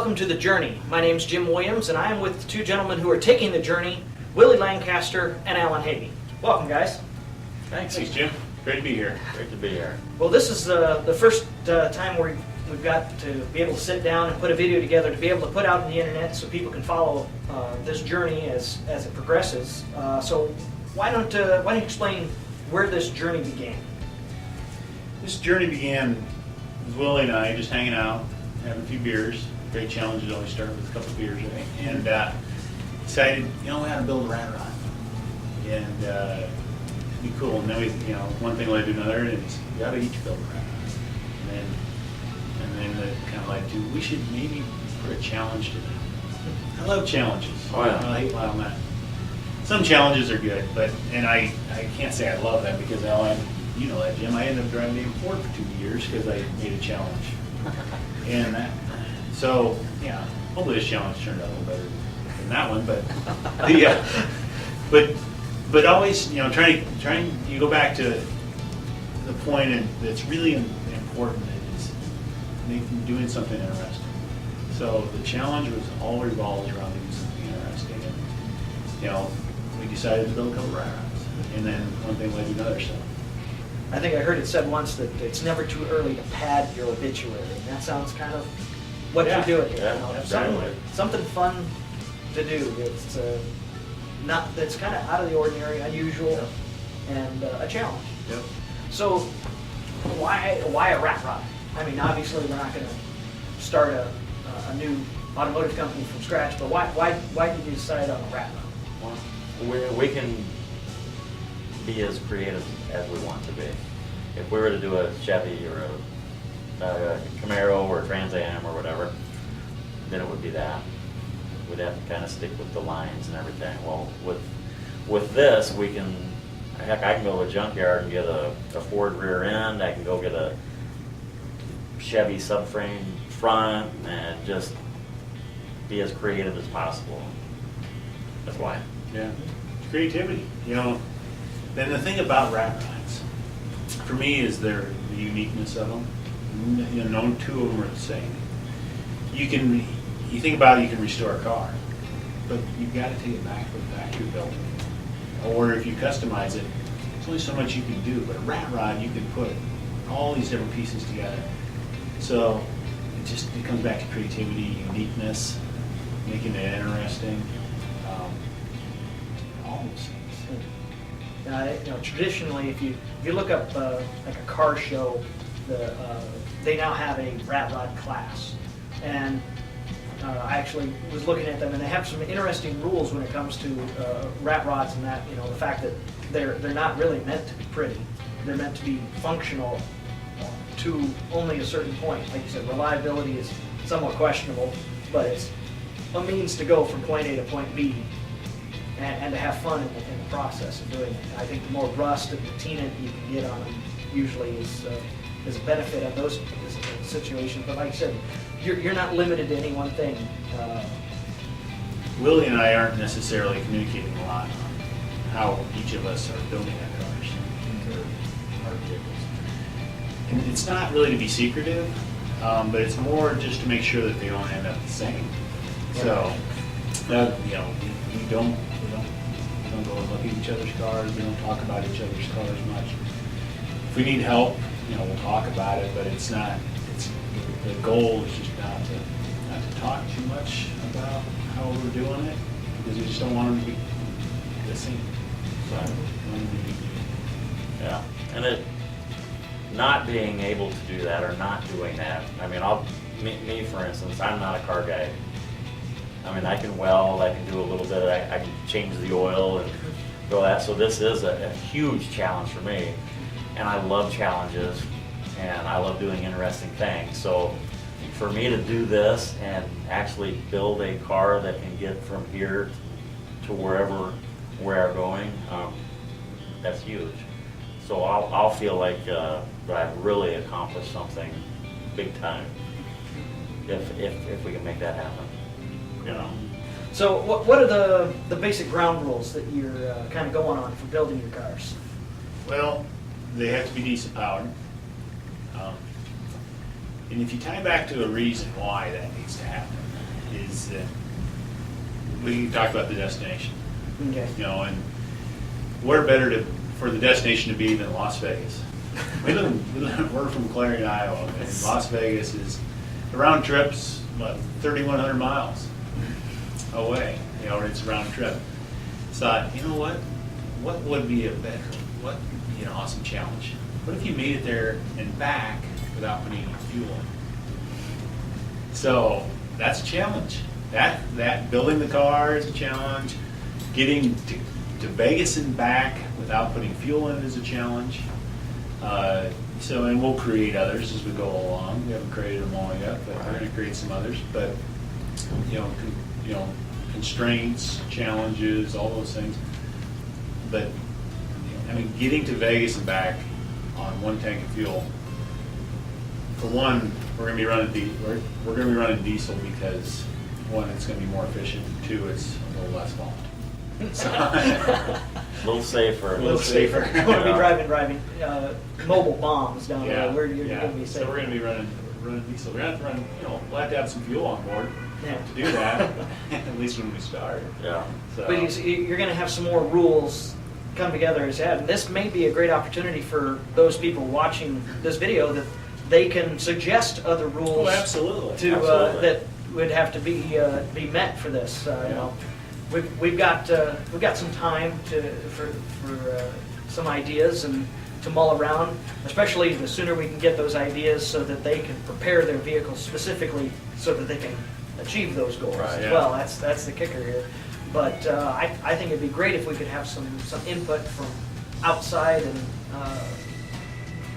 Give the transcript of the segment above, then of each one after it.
welcome to The Journey. My name's Jim Williams, and I am with the two gentlemen who are taking the journey, Willie Lancaster and Alan Havey. Welcome, guys. Thanks, Jim. Great to be here. Great to be here. Well, this is the first time we've got to be able to sit down and put a video together to be able to put out on the internet so people can follow this journey as it progresses. So why don't you explain where this journey began? This journey began with Willie and I just hanging out, having a few beers. Great challenges always start with a couple of beers, right? And decided, we had to build a rat rod. And it'd be cool. And then one thing led to another, and we got to each build a rat rod. And then it kind of led to, we should maybe put a challenge to that. I love challenges. Oh, yeah. I hate lying on that. Some challenges are good, and I can't say I love that because you know that, Jim. I ended up driving the M4 for 2 years because I made a challenge. And so, hopefully this challenge turned out a little better than that one, but always, trying, you go back to the point, and that's really important is doing something interesting. So the challenge was all revolved around doing something interesting, and we decided to build a couple rat rods, and then one thing led to another. So I think I heard it said once that it's never too early to pad your obituary, and that sounds kind of what you're doing here. Yeah, something fun to do. It's that's kind of out of the ordinary, unusual, and a challenge. Yep. So why a rat rod? I mean, obviously we're not going to start a new automotive company from scratch, but why did you decide on a rat rod? Well, we can be as creative as we want to be. If we were to do a Chevy or a Camaro or a Trans Am or whatever, then it would be that. We'd have to kind of stick with the lines and everything. Well, with this, we can, heck, I can go to a junkyard and get a Ford rear end. I can go get a Chevy subframe front and just be as creative as possible. That's why. Yeah, creativity. Then the thing about rat rods, for me, is the uniqueness of them. No two of them are the same. You think about it, you can restore a car, but you've got to take it back to the factory building. Or if you customize it, there's only so much you can do. But a rat rod, you can put all these different pieces together. So it comes back to creativity, uniqueness, making it interesting. All those things. Traditionally, if you look up like a car show, they now have a rat rod class, and I actually was looking at them, and they have some interesting rules when it comes to rat rods, and that the fact that they're not really meant to be pretty. They're meant to be functional to only a certain point. Like you said, reliability is somewhat questionable, but it's a means to go from point A to point B, and to have fun in the process of doing it. I think the more rust and patina you can get on them usually is a benefit on those situations. But like I said, you're not limited to any one thing. Willie and I aren't necessarily communicating a lot on how each of us are building our cars or our vehicles. And it's not really to be secretive, but it's more just to make sure that they don't end up the same. So, we don't go and look at each other's cars. We don't talk about each other's cars much. If we need help, we'll talk about it, but it's not. The goal is just not to talk too much about how we're doing it, because we just don't want them to be the same. So, yeah, and not being able to do that or not doing that. I mean, me for instance, I'm not a car guy. I mean, I can weld, I can do a little bit, I can change the oil and do all that. So this is a huge challenge for me, and I love challenges, and I love doing interesting things. So for me to do this and actually build a car that can get from here to wherever we're going, that's huge. So I'll feel like that I've really accomplished something big time if we can make that happen. So what are the basic ground rules that you're kind of going on for building your cars? Well, they have to be decent powered. And if you tie back to a reason why that needs to happen, is that we talk about the destination. Okay. You know, and where better for the destination to be than Las Vegas? We're from Clarion, Iowa, and Las Vegas is, the round trip's, what, 3,100 miles away, you know, it's a round trip. So, you know what would be a better, what would be an awesome challenge? What if you made it there and back without putting any fuel in? So, that's a challenge. That building the car is a challenge. Getting to Vegas and back without putting fuel in is a challenge. And we'll create others as we go along. We haven't created them all yet, but we're going to create some others. But constraints, challenges, all those things. But getting to Vegas and back on one tank of fuel. For one, we're going to be running diesel because one, it's going to be more efficient. Two, it's a little less volatile. So, A little safer. A little safer. We're going to be driving mobile bombs down there. Where you're going to be safe. So we're going to be running diesel. We're going to have to run. We'll have to have some fuel on board Yeah. to do that. At least when we start. Yeah. So, But you're going to have some more rules come together as that. And this may be a great opportunity for those people watching this video that they can suggest other rules. Oh, absolutely. Absolutely. That would have to be met for this. We've got some time for some ideas and to mull around. Especially the sooner we can get those ideas, so that they can prepare their vehicles specifically, so that they can achieve those goals as well. That's the kicker here. But I think it'd be great if we could have some input from outside, and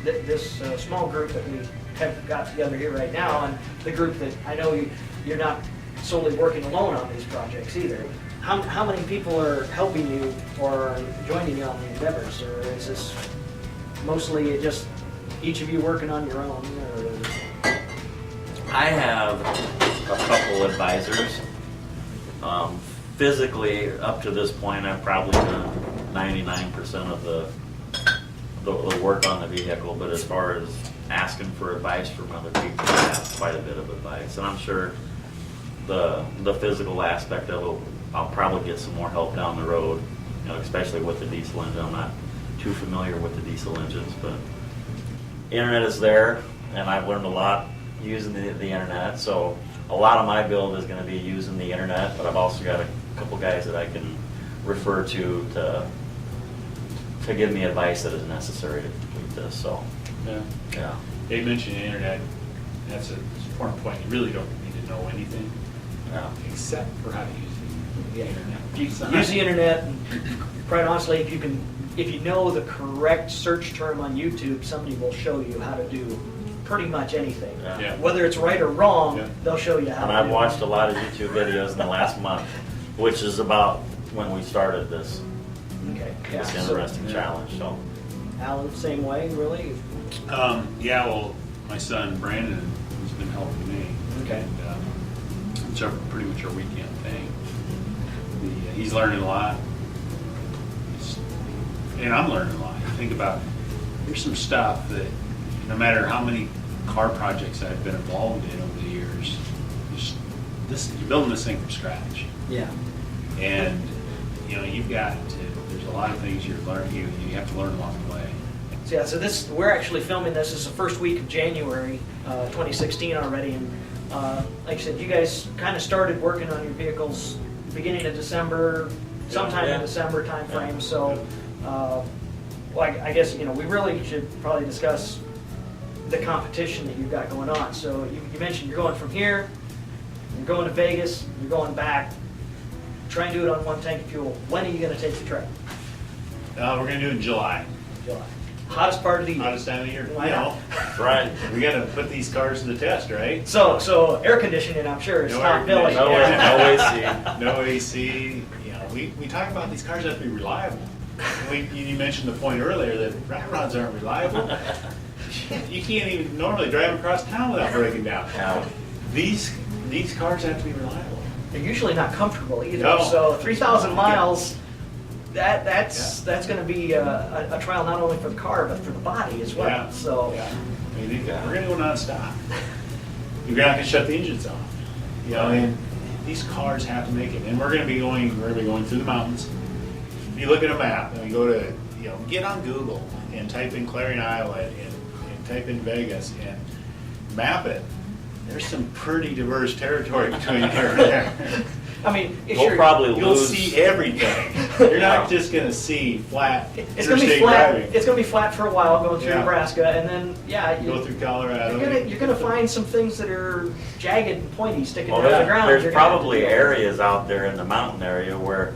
this small group that we have got together here right now, and the group that I know you're not solely working alone on these projects either. How many people are helping you or joining you on the endeavors, or is this mostly just each of you working on your own? Or? I have a couple advisors. Physically, up to this point, I've probably done 99% of the work on the vehicle, but as far as asking for advice from other people, I have quite a bit of advice. And I'm sure the physical aspect of it, I'll probably get some more help down the road, especially with the diesel engine. I'm not too familiar with the diesel engines, but internet is there, and I've learned a lot using the internet. So a lot of my build is going to be using the internet, but I've also got a couple guys that I can refer to give me advice that is necessary to complete this. So yeah. Dave mentioned the internet. That's an important point. You really don't need to know anything except for how to use the internet. Use the internet, and quite honestly, if you know the correct search term on YouTube, somebody will show you how to do pretty much anything. Yeah. Whether it's right or wrong, they'll show you how And to I've do watched it. a lot of YouTube videos in the last month, which is about when we started this Okay. this So, interesting challenge. So Alan, same way, really? Well, my son Brandon has been helping me. Okay. And it's pretty much our weekend thing. He's learning a lot. And I'm learning a lot. You think about, there's some stuff that no matter how many car projects I've been involved in over the years, you're building this thing from scratch. Yeah. And there's a lot of things you have to learn along the way. So we're actually filming this. It's the first week of January 2016 already, and like I said, you guys kind of started working on your vehicles beginning of December, sometime in December time frame. Yeah. So, I guess we really should probably discuss the competition that you've got going on. So you mentioned you're going from here, you're going to Vegas, you're going back. Try and do it on one tank of fuel. When are you going to take the trip? We're going to do it in July. July. Hottest part of the year. Hottest time of the year. Why not? right. We got to put these cars to the test, right? So air conditioning, I'm sure, is No top air billing. conditioning. No AC. No AC. We talk about these cars have to be reliable. You mentioned the point earlier that rat rods aren't reliable. You can't even normally drive across town without breaking down. Yeah. These cars have to be reliable. They're usually not comfortable either. No. So 3,000 miles, that's going to be a trial not only for the car but for the body as well. Yeah. So mean, we're gonna go nonstop. You're not gonna shut the engines off. You know, and these cars have to make it. And we're gonna be going through the mountains. If you look at a map and you go to, you know, get on Google and type in Clarion Island and type in Vegas and map it, there's some pretty diverse territory between here and there. I mean, if We'll probably You'll lose. see everything. You're Yeah. not just gonna see flat it's gonna be interstate flat. driving. It's gonna be flat for a while going through Yeah. Nebraska, and then Go through Colorado. you're gonna find some things that are jagged and pointy sticking Well, out of the ground. there's You're gonna have to probably deal with. areas out there in the mountain area where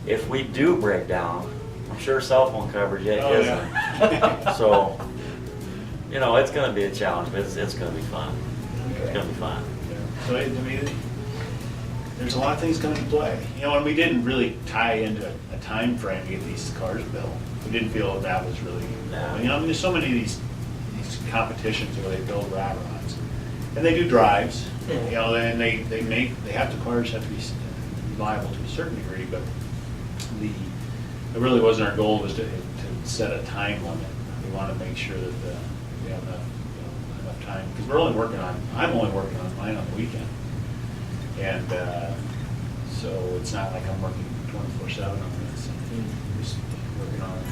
if we do break down, I'm sure cell phone coverage yet Oh, isn't. yeah. So, you know, it's gonna be a challenge, but it's gonna be fun. It's Okay. gonna be fun. So, I mean, there's a lot of things coming into play. You know, and we didn't really tie into a time frame to get these cars built. We didn't feel that was really, No. you know, I mean, there's so many of these competitions where they build rat rods. And they do drives, Yeah. you know, and they have the cars have to be reliable to a certain degree, but it really wasn't our goal was to set a time limit. We want to make sure that we have enough, you know, enough time, because I'm only working on mine on the weekend. And so it's not like I'm working 24/7 on this. I'm just working on it.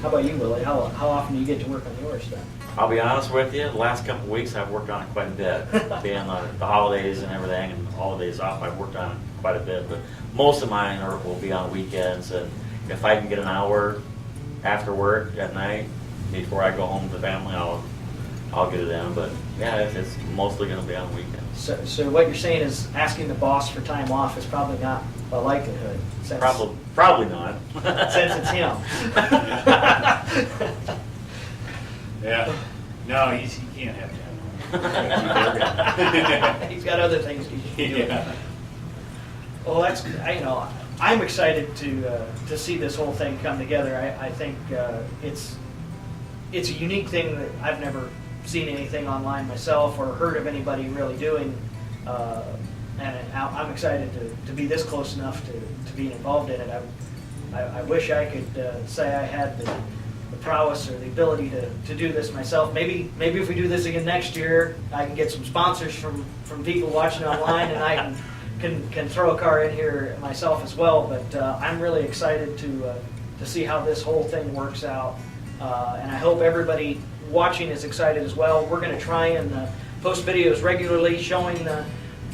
How about you, Willie? How often do you get to work on yours then? I'll be honest with you, the last couple of weeks I've worked on it quite a bit. Being the holidays and everything and holidays off, I've worked on it quite a bit. But most of mine will be on weekends, and if I can get an hour after work at night before I go home to the family, I'll get it in. But yeah, it's mostly going to be on weekends. So what you're saying is asking the boss for time off is probably not a likelihood. Since, Probably not. Since it's him. Yeah. No, he can't have that. He's got other things he should do. Yeah. Well, I'm excited to see this whole thing come together. I think it's a unique thing that I've never seen anything online myself or heard of anybody really doing, and I'm excited to be this close enough to be involved in it. I wish I could say I had the prowess or the ability to do this myself. Maybe if we do this again next year, I can get some sponsors from people watching online, and I can throw a car in here myself as well. But I'm really excited to see how this whole thing works out, and I hope everybody watching is excited as well. We're going to try and post videos regularly showing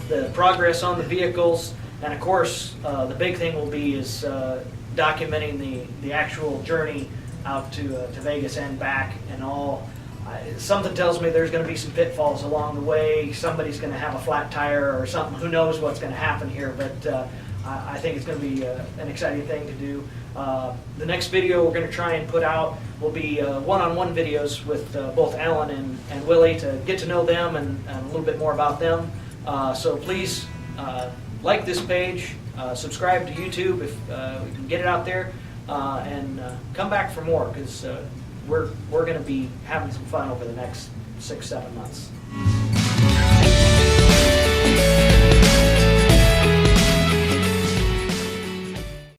the progress on the vehicles, and of course the big thing will be is documenting the actual journey out to Vegas and back and all. Something tells me there's going to be some pitfalls along the way. Somebody's going to have a flat tire or something. Who knows what's going to happen here, but I think it's going to be an exciting thing to do. The next video we're going to try and put out will be one-on-one videos with both Alan and Willie to get to know them and a little bit more about them. So please like this page, subscribe to YouTube if we can get it out there, and come back for more, because we're going to be having some fun over the next 6-7 months.